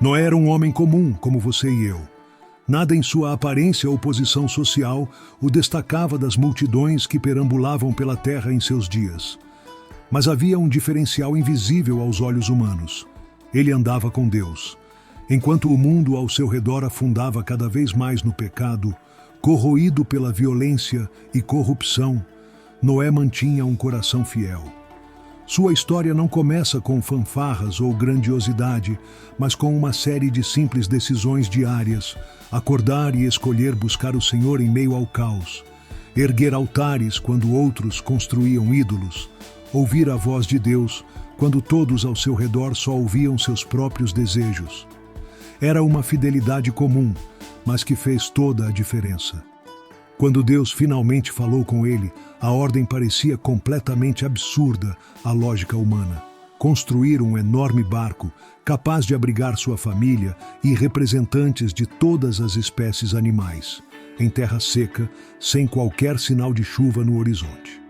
Noé era um homem comum, como você e eu. Nada em sua aparência ou posição social o destacava das multidões que perambulavam pela terra em seus dias. Mas havia um diferencial invisível aos olhos humanos. Ele andava com Deus. Enquanto o mundo ao seu redor afundava cada vez mais no pecado, corroído pela violência e corrupção, Noé mantinha um coração fiel. Sua história não começa com fanfarras ou grandiosidade, mas com uma série de simples decisões diárias: acordar e escolher buscar o Senhor em meio ao caos, erguer altares quando outros construíam ídolos, ouvir a voz de Deus quando todos ao seu redor só ouviam seus próprios desejos. Era uma fidelidade comum, mas que fez toda a diferença. Quando Deus finalmente falou com ele, a ordem parecia completamente absurda à lógica humana. Construir um enorme barco capaz de abrigar sua família e representantes de todas as espécies animais, em terra seca, sem qualquer sinal de chuva no horizonte.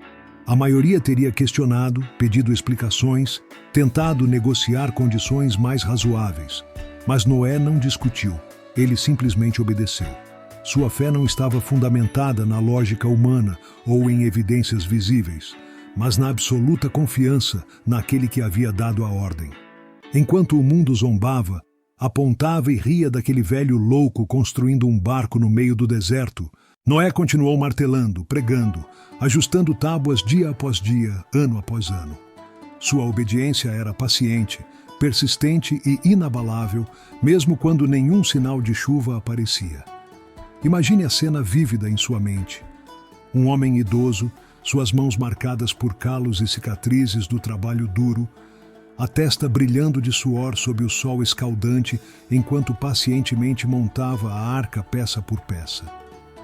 A maioria teria questionado, pedido explicações, tentado negociar condições mais razoáveis. Mas Noé não discutiu, ele simplesmente obedeceu. Sua fé não estava fundamentada na lógica humana ou em evidências visíveis, mas na absoluta confiança naquele que havia dado a ordem. Enquanto o mundo zombava, apontava e ria daquele velho louco construindo um barco no meio do deserto, Noé continuou martelando, pregando, ajustando tábuas dia após dia, ano após ano. Sua obediência era paciente, persistente e inabalável, mesmo quando nenhum sinal de chuva aparecia. Imagine a cena vívida em sua mente. Um homem idoso, suas mãos marcadas por calos e cicatrizes do trabalho duro, a testa brilhando de suor sob o sol escaldante enquanto pacientemente montava a arca peça por peça.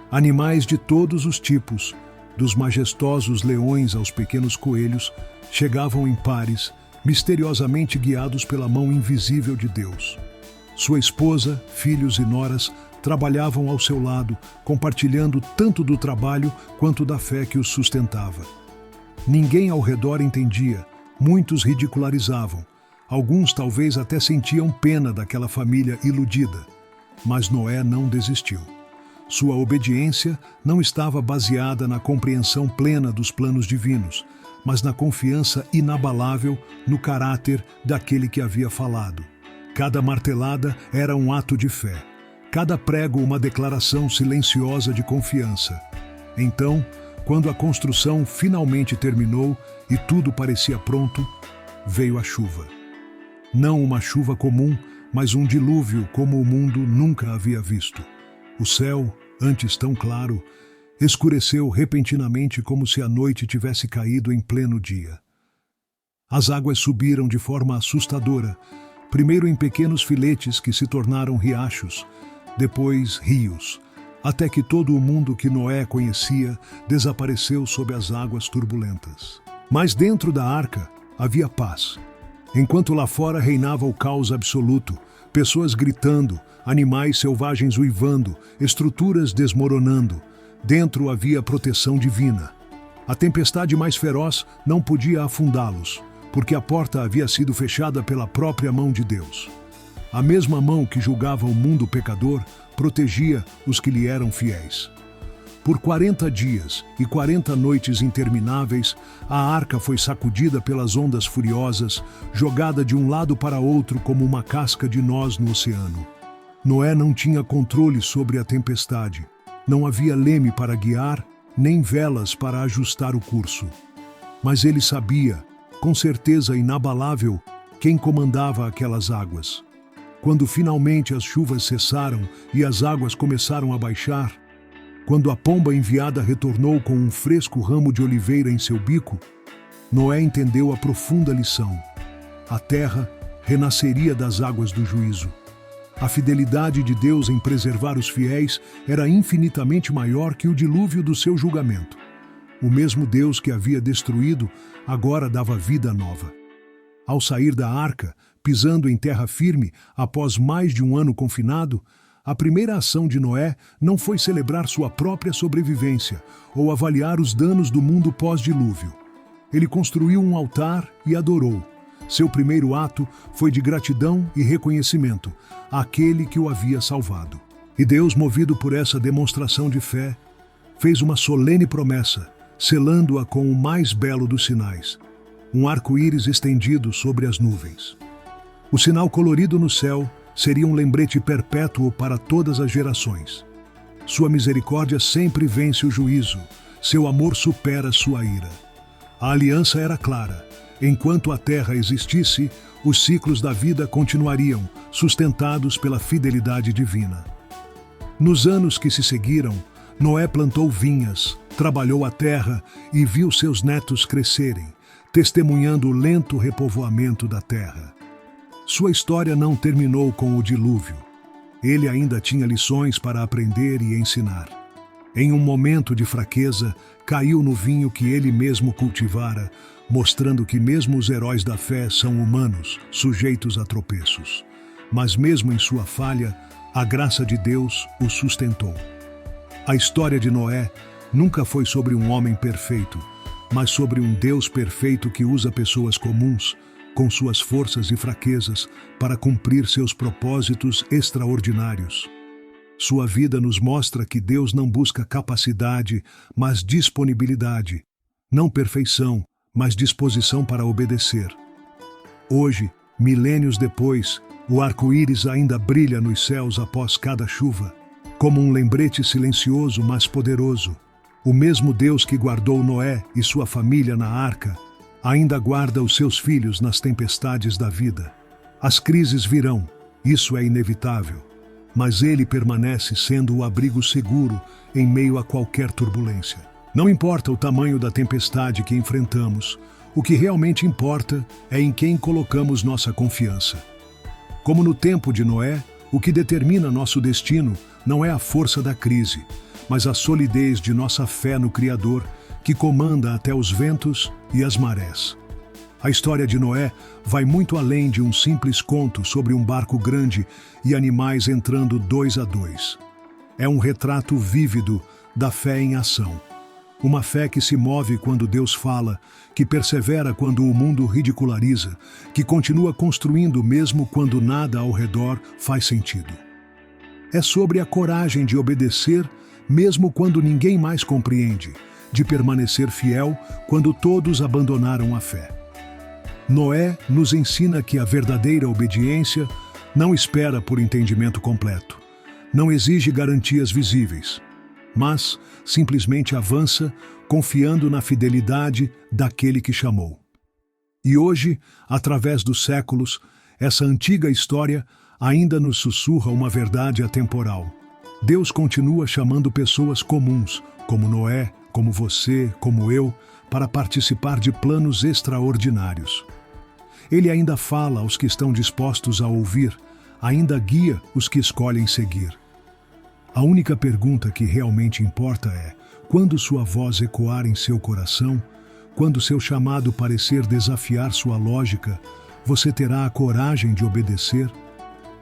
Animais de todos os tipos, dos majestosos leões aos pequenos coelhos, chegavam em pares, misteriosamente guiados pela mão invisível de Deus. Sua esposa, filhos e noras trabalhavam ao seu lado, compartilhando tanto do trabalho quanto da fé que os sustentava. Ninguém ao redor entendia, muitos ridicularizavam, alguns talvez até sentiam pena daquela família iludida. Mas Noé não desistiu. Sua obediência não estava baseada na compreensão plena dos planos divinos, mas na confiança inabalável no caráter daquele que havia falado. Cada martelada era um ato de fé, cada prego uma declaração silenciosa de confiança. Então, quando a construção finalmente terminou e tudo parecia pronto, veio a chuva. Não uma chuva comum, mas um dilúvio como o mundo nunca havia visto. O céu, antes tão claro, escureceu repentinamente como se a noite tivesse caído em pleno dia. As águas subiram de forma assustadora, primeiro em pequenos filetes que se tornaram riachos, depois rios, até que todo o mundo que Noé conhecia desapareceu sob as águas turbulentas. Mas dentro da arca havia paz. Enquanto lá fora reinava o caos absoluto, pessoas gritando, animais selvagens uivando, estruturas desmoronando, dentro havia proteção divina. A tempestade mais feroz não podia afundá-los, porque a porta havia sido fechada pela própria mão de Deus. A mesma mão que julgava o mundo pecador protegia os que lhe eram fiéis. Por 40 dias e 40 noites intermináveis, a arca foi sacudida pelas ondas furiosas, jogada de um lado para outro como uma casca de noz no oceano. Noé não tinha controle sobre a tempestade. Não havia leme para guiar, nem velas para ajustar o curso. Mas ele sabia, com certeza inabalável, quem comandava aquelas águas. Quando finalmente as chuvas cessaram e as águas começaram a baixar, quando a pomba enviada retornou com um fresco ramo de oliveira em seu bico, Noé entendeu a profunda lição. A terra renasceria das águas do juízo. A fidelidade de Deus em preservar os fiéis era infinitamente maior que o dilúvio do seu julgamento. O mesmo Deus que havia destruído agora dava vida nova. Ao sair da arca, pisando em terra firme após mais de um ano confinado, a primeira ação de Noé não foi celebrar sua própria sobrevivência ou avaliar os danos do mundo pós-dilúvio. Ele construiu um altar e adorou. Seu primeiro ato foi de gratidão e reconhecimento àquele que o havia salvado. E Deus, movido por essa demonstração de fé, fez uma solene promessa, selando-a com o mais belo dos sinais, um arco-íris estendido sobre as nuvens. O sinal colorido no céu seria um lembrete perpétuo para todas as gerações. Sua misericórdia sempre vence o juízo, seu amor supera sua ira. A aliança era clara. Enquanto a terra existisse, os ciclos da vida continuariam, sustentados pela fidelidade divina. Nos anos que se seguiram, Noé plantou vinhas, trabalhou a terra e viu seus netos crescerem, testemunhando o lento repovoamento da terra. Sua história não terminou com o dilúvio. Ele ainda tinha lições para aprender e ensinar. Em um momento de fraqueza, caiu no vinho que ele mesmo cultivara, mostrando que mesmo os heróis da fé são humanos, sujeitos a tropeços. Mas mesmo em sua falha, a graça de Deus o sustentou. A história de Noé nunca foi sobre um homem perfeito, mas sobre um Deus perfeito que usa pessoas comuns, com suas forças e fraquezas, para cumprir seus propósitos extraordinários. Sua vida nos mostra que Deus não busca capacidade, mas disponibilidade, não perfeição, mas disposição para obedecer. Hoje, milênios depois, o arco-íris ainda brilha nos céus após cada chuva, como um lembrete silencioso, mas poderoso. O mesmo Deus que guardou Noé e sua família na arca, ainda guarda os seus filhos nas tempestades da vida. As crises virão, isso é inevitável, mas ele permanece sendo o abrigo seguro em meio a qualquer turbulência. Não importa o tamanho da tempestade que enfrentamos, o que realmente importa é em quem colocamos nossa confiança. Como no tempo de Noé, o que determina nosso destino não é a força da crise, mas a solidez de nossa fé no Criador, que comanda até os ventos e as marés. A história de Noé vai muito além de um simples conto sobre um barco grande e animais entrando 2 a 2. É um retrato vívido da fé em ação. Uma fé que se move quando Deus fala, que persevera quando o mundo ridiculariza, que continua construindo mesmo quando nada ao redor faz sentido. É sobre a coragem de obedecer mesmo quando ninguém mais compreende, de permanecer fiel quando todos abandonaram a fé. Noé nos ensina que a verdadeira obediência não espera por entendimento completo, não exige garantias visíveis, mas simplesmente avança confiando na fidelidade daquele que chamou. E hoje, através dos séculos, essa antiga história ainda nos sussurra uma verdade atemporal. Deus continua chamando pessoas comuns, como Noé, como você, como eu, para participar de planos extraordinários. Ele ainda fala aos que estão dispostos a ouvir, ainda guia os que escolhem seguir. A única pergunta que realmente importa é: quando sua voz ecoar em seu coração, quando seu chamado parecer desafiar sua lógica, você terá a coragem de obedecer?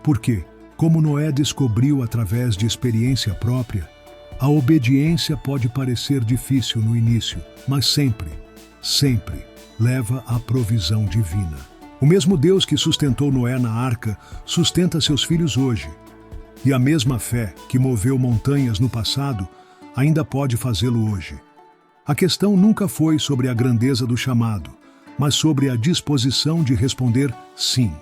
Porque, como Noé descobriu através de experiência própria, a obediência pode parecer difícil no início, mas sempre, sempre leva à provisão divina. O mesmo Deus que sustentou Noé na arca sustenta seus filhos hoje. E a mesma fé que moveu montanhas no passado ainda pode fazê-lo hoje. A questão nunca foi sobre a grandeza do chamado, mas sobre a disposição de responder sim.